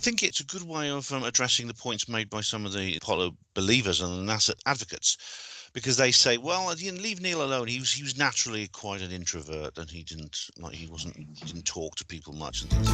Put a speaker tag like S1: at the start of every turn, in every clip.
S1: think it's a good way of addressing the points made by some of the Apollo believers and the NASA advocates, because they say, well, leave Neil alone. He was naturally quite an introvert, and he didn't talk to people much and things.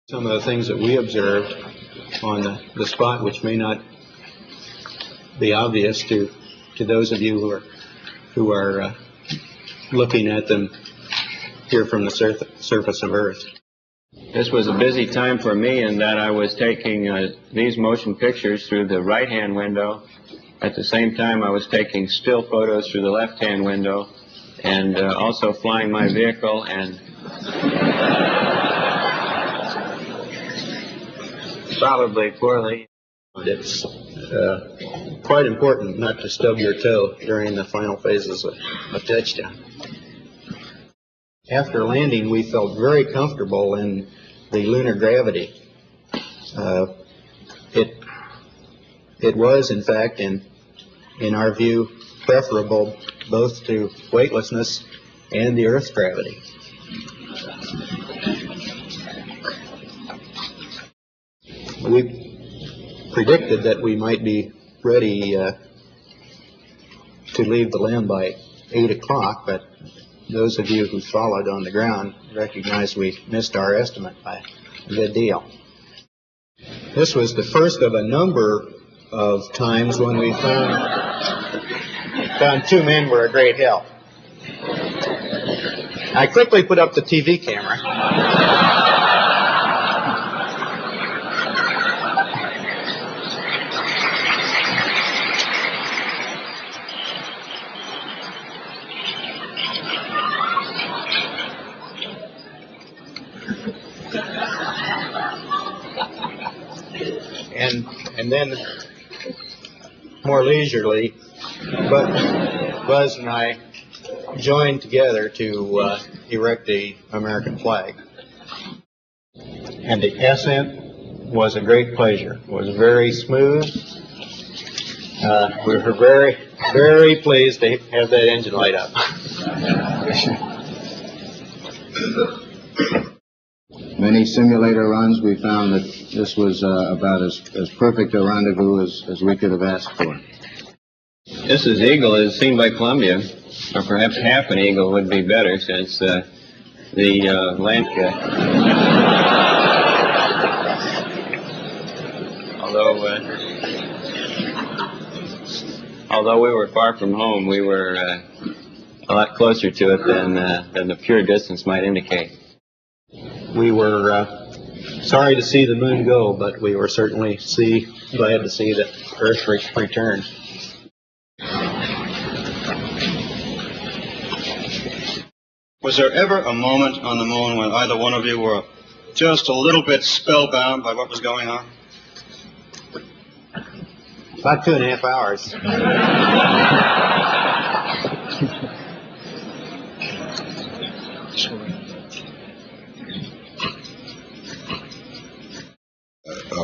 S2: Some of the things that we observed on the spot, which may not be obvious to those of you who are looking at them here from the surface of Earth.
S3: This was a busy time for me in that I was taking these motion pictures through the right-hand window. At the same time, I was taking still photos through the left-hand window, and also flying my vehicle and probably poorly.
S2: It's quite important not to stub your toe during the final phases of touchdown. After landing, we felt very comfortable in the lunar gravity. It was, in fact, in our view, preferable both to weightlessness and the Earth's gravity. We predicted that we might be ready to leave the land by 8 o'clock, but those of you who followed on the ground recognize we missed our estimate by a good deal. This was the first of a number of times when we found two men were a great help. I quickly put up the TV camera. And then, more leisurely, Buzz and I joined together to erect the American flag. And the ascent was a great pleasure. It was very smooth. We were very, very pleased to have that engine light up.
S4: Many simulator runs, we found that this was about as perfect a rendezvous as we could have asked for.
S3: This is Eagle as seen by Columbia, or perhaps half an Eagle would be better since the Lancia. Although we were far from home, we were a lot closer to it than the pure distance might indicate.
S2: We were sorry to see the moon go, but we were certainly glad to see that Earth return.
S5: Was there ever a moment on the moon when either one of you were just a little bit spellbound by what was going on?
S2: About 2.5 hours.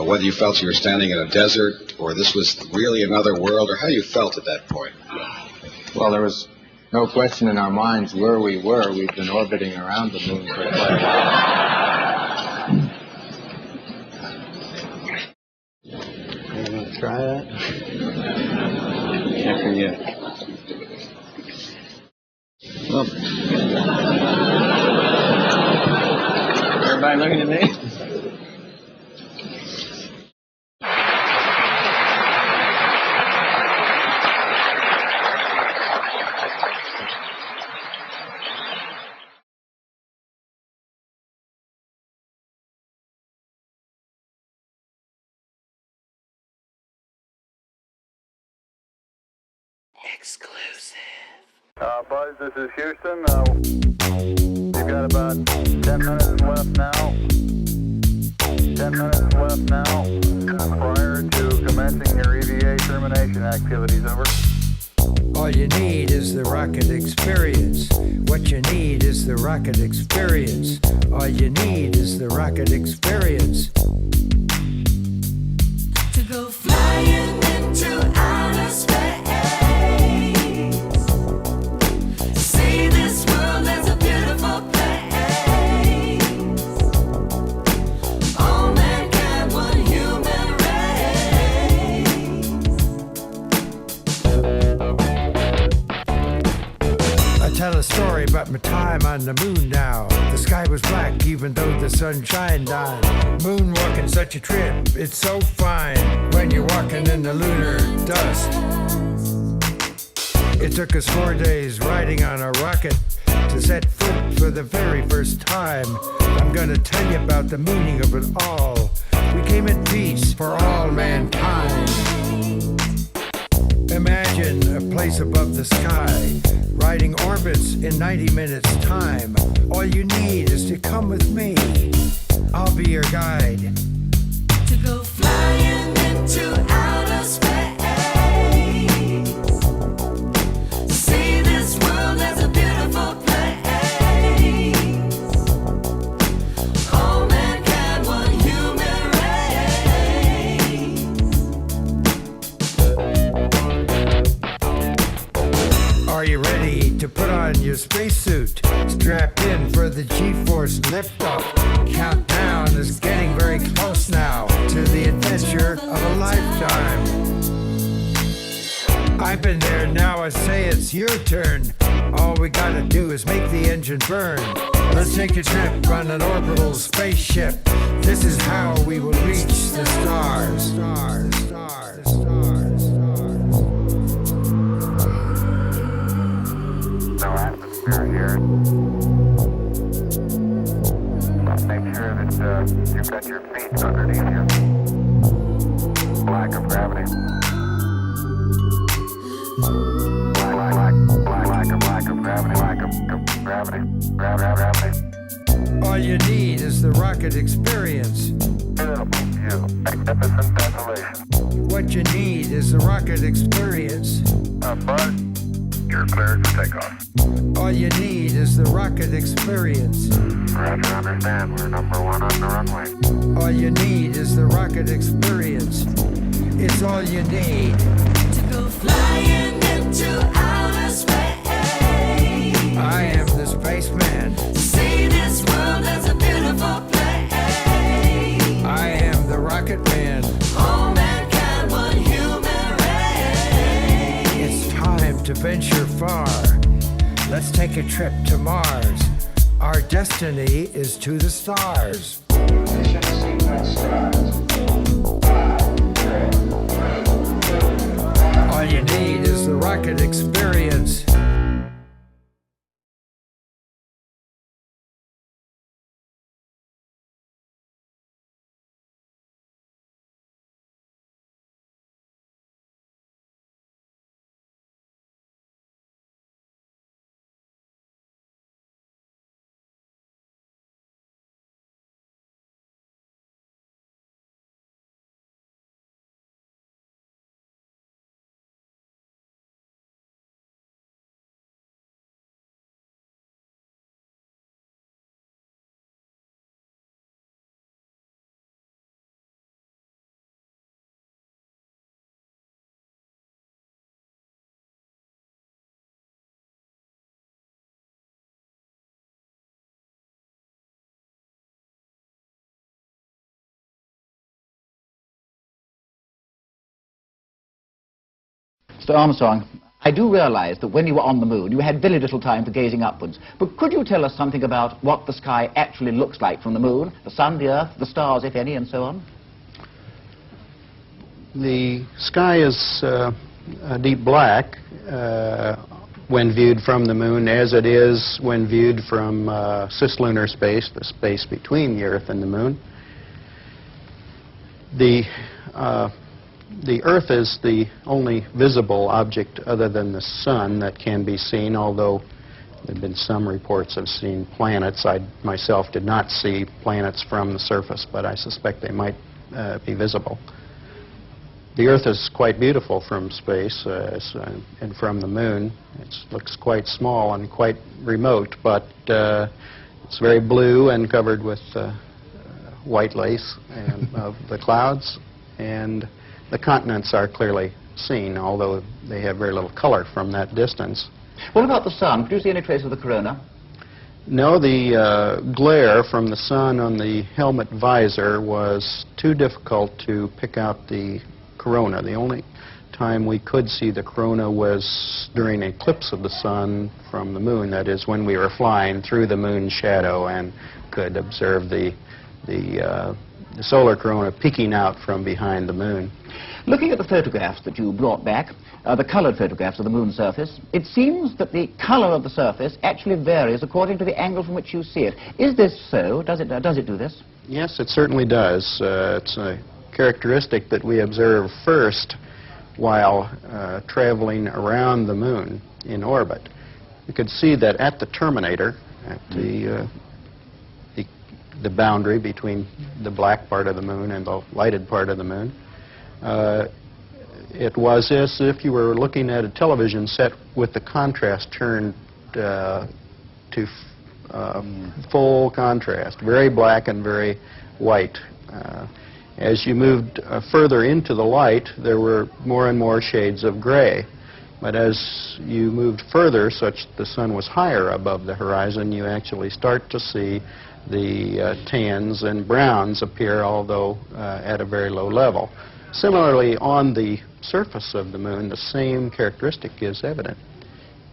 S6: Whether you felt you were standing in a desert, or this was really another world, or how you felt at that point?
S4: Well, there was no question in our minds where we were. We'd been orbiting around the moon for quite a while.
S2: You want to try that?
S3: Can't forget. Well, everybody by looking at me.
S7: Exclusive.
S8: Buzz, this is Houston. You've got about 10 minutes left now. 10 minutes left now prior to commencing your EVA termination activities. Over.
S9: All you need is the rocket experience. What you need is the rocket experience. All you need is the rocket experience.
S7: To go flying into outer space. See this world as a beautiful place. All mankind, one human race.
S9: I tell a story about my time on the moon now. The sky was black even though the sun shined on. Moonwalking, such a trip, it's so fine when you're walking in the lunar dust. It took us 4 days riding on a rocket to set foot for the very first time. I'm gonna tell you about the meaning of it all. We came in peace for all mankind. Imagine a place above the sky, riding orbits in 90 minutes time. All you need is to come with me. I'll be your guide.
S7: To go flying into outer space. See this world as a beautiful place. All mankind, one human race.
S9: Are you ready to put on your spacesuit? Strapped in for the G-force liftoff. Countdown is getting very close now to the adventure of a lifetime. I've been there, now I say it's your turn. All we gotta do is make the engine burn. Let's take a trip on an orbital spaceship. This is how we will reach the stars. Stars, stars, stars, stars.
S8: No atmosphere here. Make sure that you've got your feet underneath you. Lack of gravity. Lack of gravity. Lack of gravity. Gravity.
S9: All you need is the rocket experience.
S8: Beautiful view. Magnificent desolation.
S9: What you need is the rocket experience.
S8: Buzz, you're cleared for takeoff.
S9: All you need is the rocket experience.
S8: Roger, understand. We're number one on the runway.
S9: All you need is the rocket experience. It's all you need.
S7: To go flying into outer space.
S9: I am the spaceman.
S7: See this world as a beautiful place.
S9: I am the rocket man.
S7: All mankind, one human race.
S9: It's time to venture far. Let's take a trip to Mars. Our destiny is to the stars.
S4: Mission sequence starts. 5, 3, 2, 1.
S9: All you need is the rocket experience.
S10: Mr. Armstrong, I do realize that when you were on the moon, you had very little time for gazing upwards. But could you tell us something about what the sky actually looks like from the moon, the sun, the earth, the stars, if any, and so on?
S2: The sky is a deep black when viewed from the moon, as it is when viewed from cislunar space, the space between the Earth and the moon. The Earth is the only visible object other than the sun that can be seen, although there have been some reports of seeing planets. I myself did not see planets from the surface, but I suspect they might be visible. The Earth is quite beautiful from space and from the moon. It looks quite small and quite remote, but it's very blue and covered with white lace of the clouds, and the continents are clearly seen, although they have very little color from that distance.
S10: What about the sun? Could you see any trace of the corona?
S2: No, the glare from the sun on the helmet visor was too difficult to pick out the corona. The only time we could see the corona was during an eclipse of the sun from the moon. That is, when we were flying through the moon's shadow and could observe the solar corona peeking out from behind the moon.
S10: Looking at the photographs that you brought back, the colored photographs of the moon's surface, it seems that the color of the surface actually varies according to the angle from which you see it. Is this so? Does it do this?
S2: Yes, it certainly does. It's a characteristic that we observe first while traveling around the moon in orbit. You could see that at the terminator, at the boundary between the black part of the moon and the lighted part of the moon, it was as if you were looking at a television set with the contrast turned to full contrast, very black and very white. As you moved further into the light, there were more and more shades of gray. But as you moved further, such the sun was higher above the horizon, you actually start to see the tans and browns appear, although at a very low level. Similarly, on the surface of the moon, the same characteristic is evident.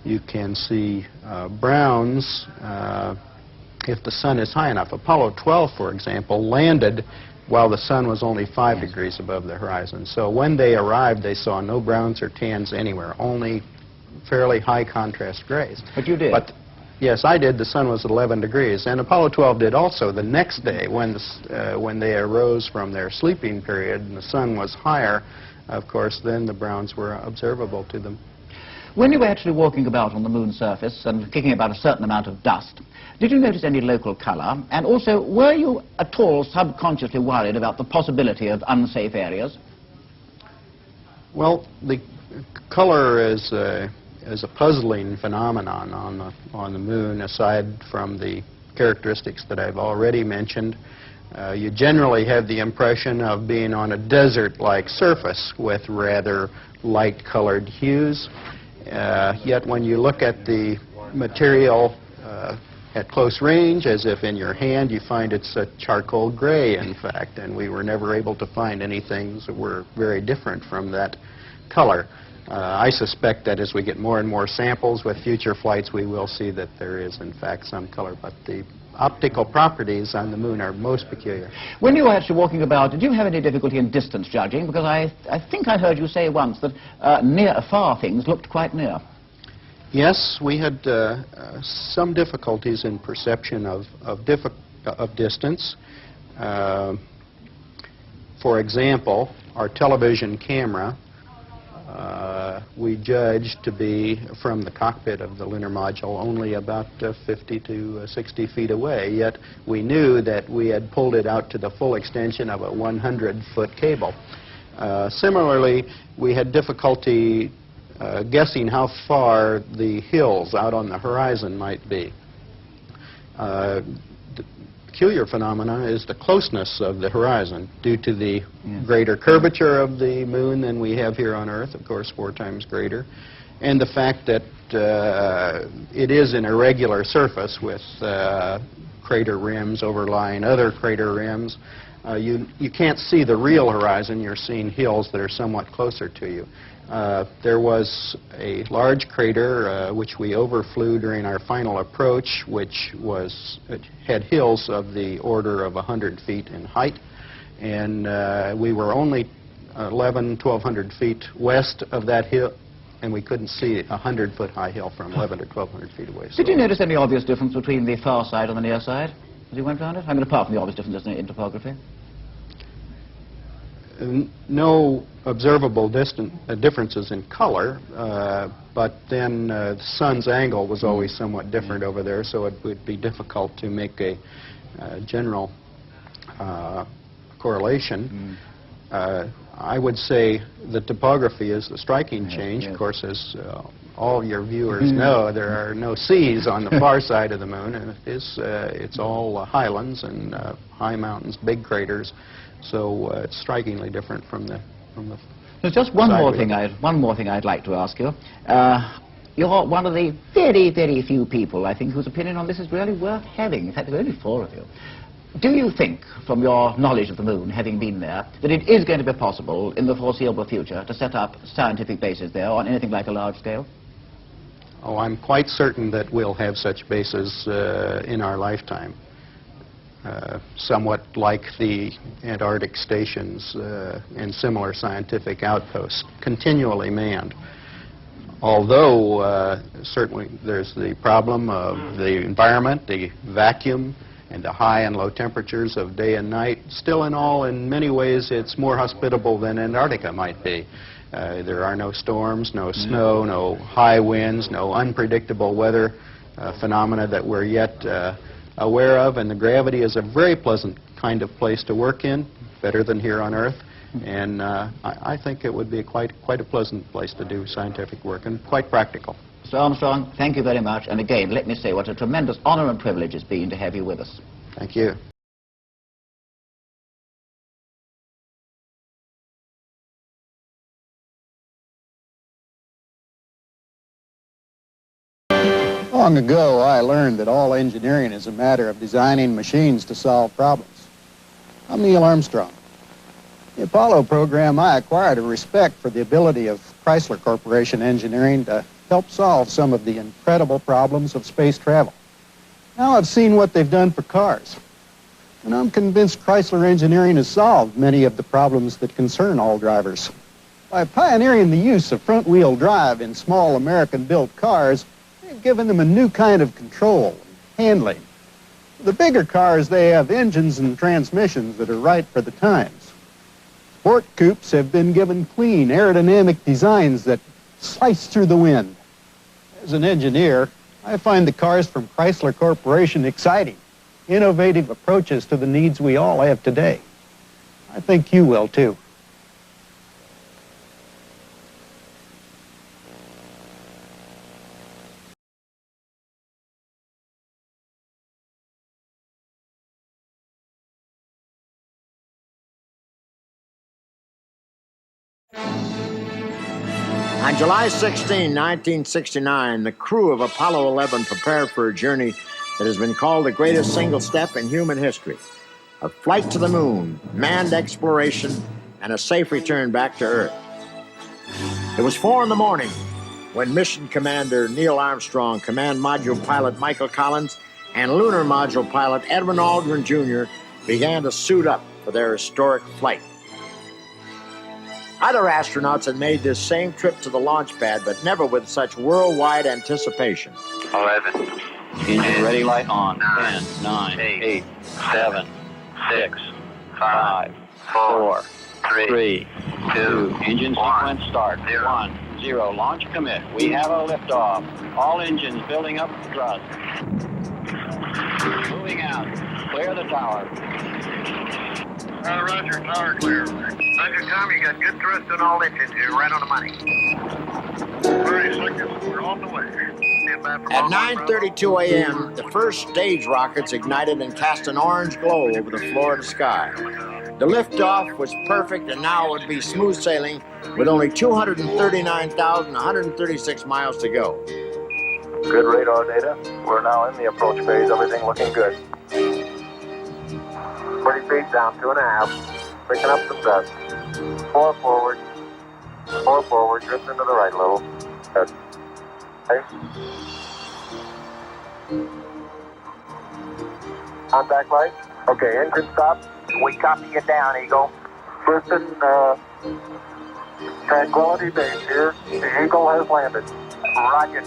S2: You can see browns if the sun is high enough. Apollo 12, for example, landed while the sun was only 5 degrees above the horizon. So when they arrived, they saw no browns or tans anywhere, only fairly high contrast grays.
S10: But you did?
S2: But yes, I did. The sun was at 11 degrees. And Apollo 12 did also the next day when they arose from their sleeping period and the sun was higher. Of course, then the browns were observable to them.
S10: When you were actually walking about on the moon's surface and kicking about a certain amount of dust, did you notice any local color? And also, were you at all subconsciously worried about the possibility of unsafe areas?
S2: Well, the color is a puzzling phenomenon on the moon, aside from the characteristics that I've already mentioned. You generally have the impression of being on a desert-like surface with rather light-colored hues. Yet when you look at the material at close range, as if in your hand, you find it's a charcoal gray, in fact, and we were never able to find anything that were very different from that color. I suspect that as we get more and more samples with future flights, we will see that there is, in fact, some color, but the optical properties on the moon are most peculiar.
S10: When you were actually walking about, did you have any difficulty in distance judging? Because I think I heard you say once that far things looked quite near.
S2: Yes, we had some difficulties in perception of distance. For example, our television camera we judged to be from the cockpit of the lunar module only about 50 to 60 feet away, yet we knew that we had pulled it out to the full extension of a 100-foot cable. Similarly, we had difficulty guessing how far the hills out on the horizon might be. The peculiar phenomena is the closeness of the horizon due to the greater curvature of the moon than we have here on Earth, of course 4 times greater, and the fact that it is an irregular surface with crater rims overlying other crater rims. You can't see the real horizon. You're seeing hills that are somewhat closer to you. There was a large crater which we overflew during our final approach, which had hills of the order of 100 feet in height, and we were only 1,100 feet west of that hill, and we couldn't see a 100-foot high hill from 1,100 to 1,200 feet away.
S10: Did you notice any obvious difference between the far side and the near side as you went around it? I mean, apart from the obvious differences in topography?
S2: No observable differences in color, but then the sun's angle was always somewhat different over there, so it would be difficult to make a general correlation. I would say the topography is the striking change. Of course, as all your viewers know, there are no seas on the far side of the moon, and it's all highlands and high mountains, big craters. So it's strikingly different from the.
S10: There's just one more thing I'd like to ask you. You're one of the very, very few people, I think, whose opinion on this is really worth having. In fact, there are only 4 of you. Do you think, from your knowledge of the moon, having been there, that it is going to be possible in the foreseeable future to set up scientific bases there on anything like a large scale?
S2: Oh, I'm quite certain that we'll have such bases in our lifetime. Somewhat like the Antarctic stations and similar scientific outposts, continually manned. Although certainly there's the problem of the environment, the vacuum, and the high and low temperatures of day and night. Still in all, in many ways, it's more hospitable than Antarctica might be. There are no storms, no snow, no high winds, no unpredictable weather phenomena that we're yet aware of, and the gravity is a very pleasant kind of place to work in, better than here on Earth, and I think it would be quite a pleasant place to do scientific work, and quite practical.
S10: Mr. Armstrong, thank you very much, and again, let me say what a tremendous honor and privilege it's been to have you with us.
S2: Thank you.
S11: Long ago, I learned that all engineering is a matter of designing machines to solve problems. I'm Neil Armstrong. In the Apollo program, I acquired a respect for the ability of Chrysler Corporation engineering to help solve some of the incredible problems of space travel. Now I've seen what they've done for cars, and I'm convinced Chrysler engineering has solved many of the problems that concern all drivers. By pioneering the use of front-wheel drive in small American-built cars, they've given them a new kind of control and handling. For the bigger cars, they have engines and transmissions that are right for the times. Sport coupes have been given clean, aerodynamic designs that slice through the wind. As an engineer, I find the cars from Chrysler Corporation exciting, innovative approaches to the needs we all have today. I think you will, too.
S12: On July 16, 1969, the crew of Apollo 11 prepared for a journey that has been called the greatest single step in human history. A flight to the moon, manned exploration, and a safe return back to Earth. It was 4 in the morning when Mission Commander Neil Armstrong, Command Module Pilot Michael Collins, and Lunar Module Pilot Edwin Aldrin Jr. began to suit up for their historic flight. Other astronauts had made this same trip to the launch pad, but never with such worldwide anticipation.
S13: 11.
S14: Engine ready, light on. 10, 9, 8, 7, 6, 5, 4, 3, 2. Engine sequence start. 1, 0. Launch commit. We have a liftoff. All engines building up thrust. Moving out. Clear the tower.
S13: Roger, tower clear. Roger, Tom, you got good thrust on all engines. You're right on the money. 30 seconds. We're on the way.
S12: At 9:32 a.m., the first stage rockets ignited and cast an orange glow over the Florida sky. The liftoff was perfect, and now it would be smooth sailing with only 239,136 miles to go.
S8: Good radar data. We're now in the approach phase. Everything looking good.
S13: 40 feet down, 2.5. Picking up some dust. 4 forward.
S8: More forward, drift into the right a little. Good. Okay. Contact light. Okay, engine stop.
S13: We copy you down, Eagle.
S8: Houston, Tranquility Base here. The Eagle has landed.
S13: Roger,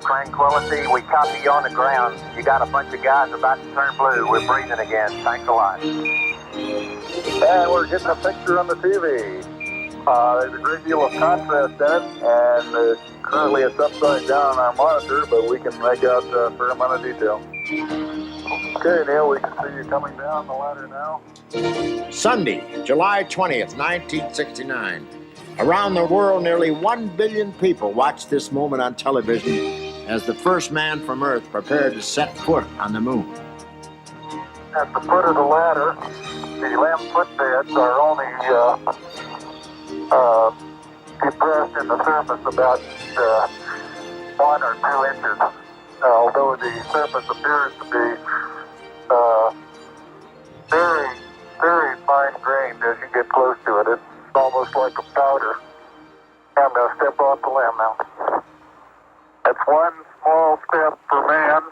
S13: Tranquility. We copy you on the ground. You got a bunch of guys about to turn blue. We're breathing again. Thanks a lot.
S8: And we're getting a picture on the TV. There's a great deal of contrast in it, and currently it's upside down on our monitor, but we can make out a fair amount of detail. Okay, Neil, we can see you coming down the ladder now.
S12: Sunday, July 20th, 1969. Around the world, nearly 1 billion people watched this moment on television as the first man from Earth prepared to set foot on the moon.
S8: At the foot of the ladder, the 11-foot beds are only depressed in the surface about 1 or 2 inches, although the surface appears to be very, very fine-grained as you get close to it. It's almost like a powder. I'm going to step off the limb now. That's one small step for man,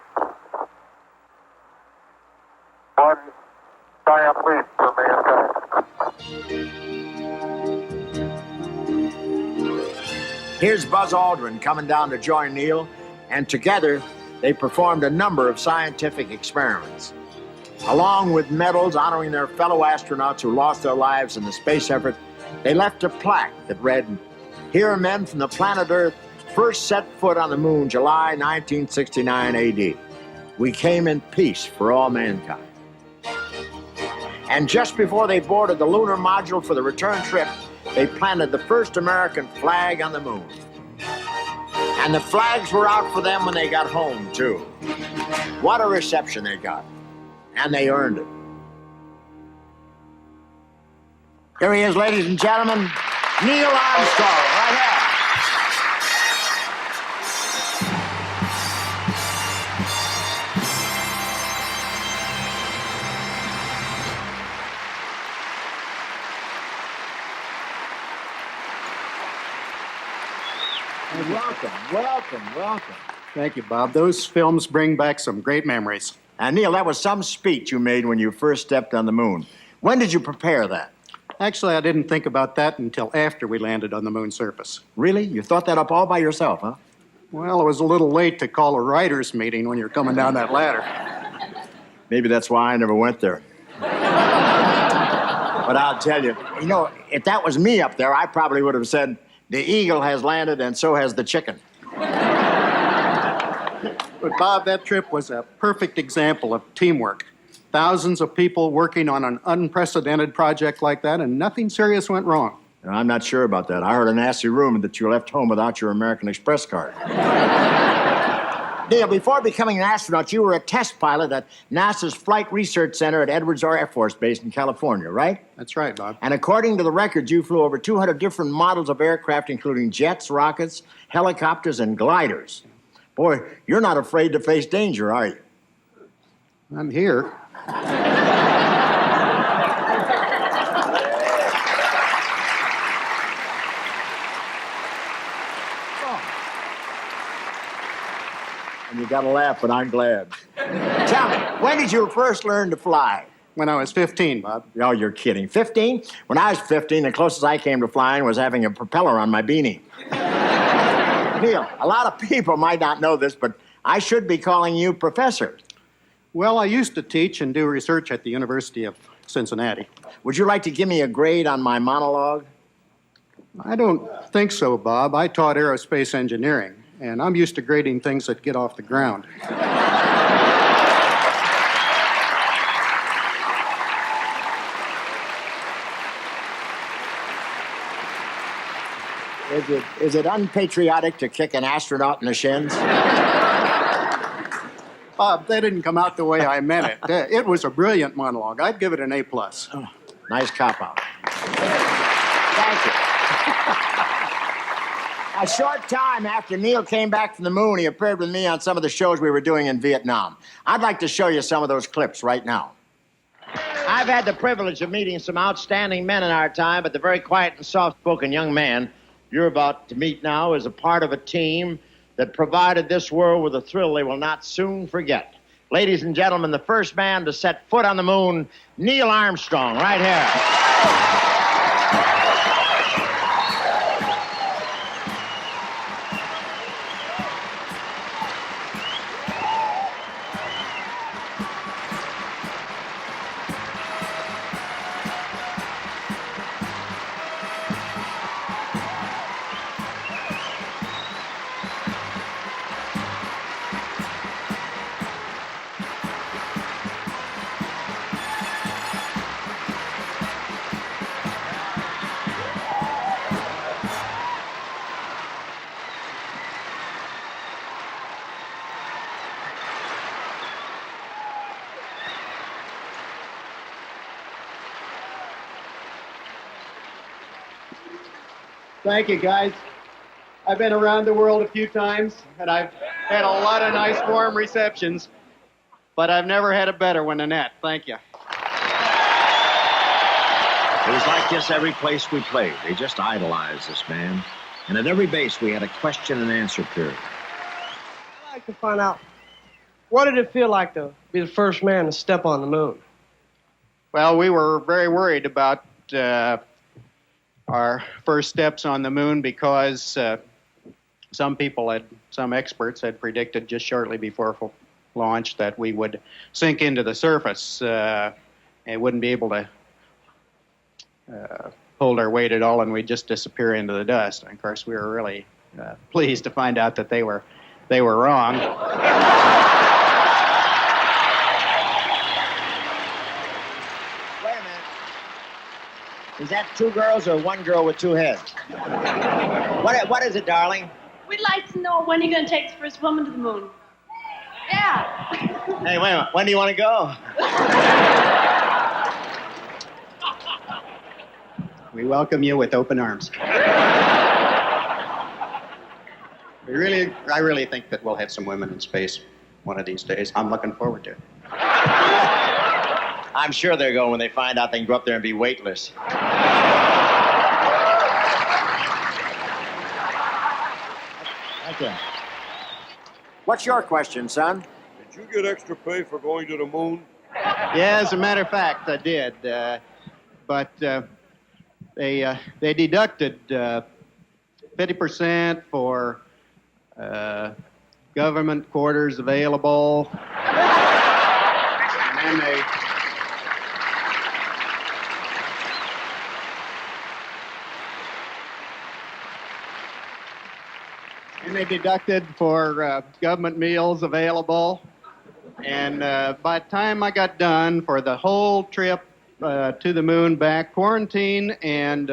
S8: one giant leap for mankind.
S12: Here's Buzz Aldrin coming down to join Neil, and together they performed a number of scientific experiments. Along with medals honoring their fellow astronauts who lost their lives in the space effort, they left a plaque that read, "Here men from the planet Earth first set foot on the moon July 1969 AD. We came in peace for all mankind." And just before they boarded the lunar module for the return trip, they planted the first American flag on the moon. And the flags were out for them when they got home, too. What a reception they got. And they earned it. Here he is, ladies and gentlemen, Neil Armstrong, right here. Welcome.
S11: Thank you, Bob. Those films bring back some great memories.
S12: And Neil, that was some speech you made when you first stepped on the moon. When did you prepare that?
S11: Actually, I didn't think about that until after we landed on the moon's surface.
S12: Really? You thought that up all by yourself, huh?
S11: Well, it was a little late to call a writers' meeting when you're coming down that ladder.
S12: Maybe that's why I never went there. But I'll tell you, if that was me up there, I probably would have said, "The eagle has landed and so has the chicken."
S11: But, Bob, that trip was a perfect example of teamwork. Thousands of people working on an unprecedented project like that, and nothing serious went wrong.
S12: I'm not sure about that. I heard a nasty rumor that you left home without your American Express card. Neil, before becoming an astronaut, you were a test pilot at NASA's Flight Research Center at Edwards Air Force Base in California, right?
S11: That's right, Bob.
S12: And according to the records, you flew over 200 different models of aircraft, including jets, rockets, helicopters, and gliders. Boy, you're not afraid to face danger, are you?
S11: I'm here.
S12: And you gotta laugh, but I'm glad. Tell me, when did you first learn to fly?
S11: When I was 15, Bob.
S12: Oh, you're kidding. 15? When I was 15, the closest I came to flying was having a propeller on my beanie. Neil, a lot of people might not know this, but I should be calling you Professor.
S11: Well, I used to teach and do research at the University of Cincinnati.
S12: Would you like to give me a grade on my monologue?
S11: I don't think so, Bob. I taught aerospace engineering, and I'm used to grading things that get off the ground.
S12: Is it unpatriotic to kick an astronaut in the shins?
S11: Bob, that didn't come out the way I meant it. It was a brilliant monologue. I'd give it an A+.
S12: Oh, nice cop-out. Thank you. A short time after Neil came back from the moon, he appeared with me on some of the shows we were doing in Vietnam. I'd like to show you some of those clips right now. I've had the privilege of meeting some outstanding men in our time, but the very quiet and soft-spoken young man you're about to meet now is a part of a team that provided this world with a thrill they will not soon forget. Ladies and gentlemen, the first man to set foot on the moon, Neil Armstrong, right here.
S11: Thank you, guys. I've been around the world a few times, and I've had a lot of nice, warm receptions, but I've never had a better one than that. Thank you.
S12: It was like this every place we played. They just idolized this man. And at every base, we had a question and answer period.
S15: I'd like to find out, what did it feel like to be the first man to step on the moon?
S11: Well, we were very worried about our first steps on the moon because some experts had predicted just shortly before launch that we would sink into the surface and wouldn't be able to hold our weight at all, and we'd just disappear into the dust. And of course, we were really pleased to find out that they were wrong.
S12: Is that two girls or one girl with two heads? What is it, darling?
S16: We'd like to know when you're going to take the first woman to the moon. Yeah.
S12: Hey, wait a minute. When do you want to go?
S11: We welcome you with open arms. I really think that we'll have some women in space one of these days. I'm looking forward to it.
S12: I'm sure they're going when they find out they can go up there and be weightless. Okay. What's your question, son?
S17: Did you get extra pay for going to the moon?
S11: Yeah, as a matter of fact, I did. But they deducted 50% for government quarters available. And then they deducted for government meals available. And by the time I got done for the whole trip to the moon, back, quarantine, and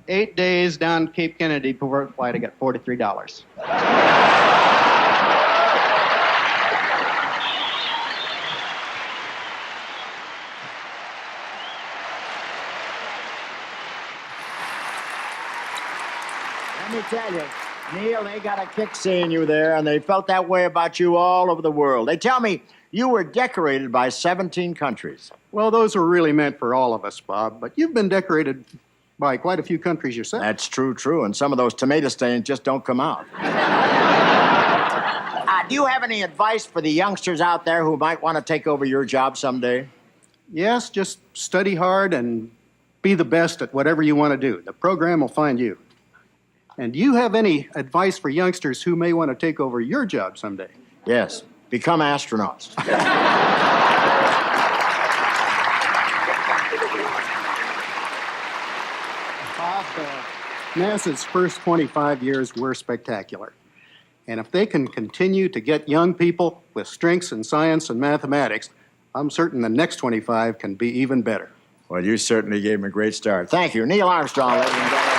S11: 8 days down to Cape Kennedy before flight, I got $43.
S12: Let me tell you, Neil, they got a kick seeing you there, and they felt that way about you all over the world. They tell me you were decorated by 17 countries.
S11: Well, those were really meant for all of us, Bob, but you've been decorated by quite a few countries yourself.
S12: That's true, and some of those tomato stains just don't come out. Do you have any advice for the youngsters out there who might want to take over your job someday?
S11: Yes, just study hard and be the best at whatever you want to do. The program will find you. And do you have any advice for youngsters who may want to take over your job someday?
S12: Yes, become astronauts.
S11: NASA's first 25 years were spectacular. And if they can continue to get young people with strengths in science and mathematics, I'm certain the next 25 can be even better.
S12: Well, you certainly gave them a great start. Thank you. Neil Armstrong, ladies and gentlemen.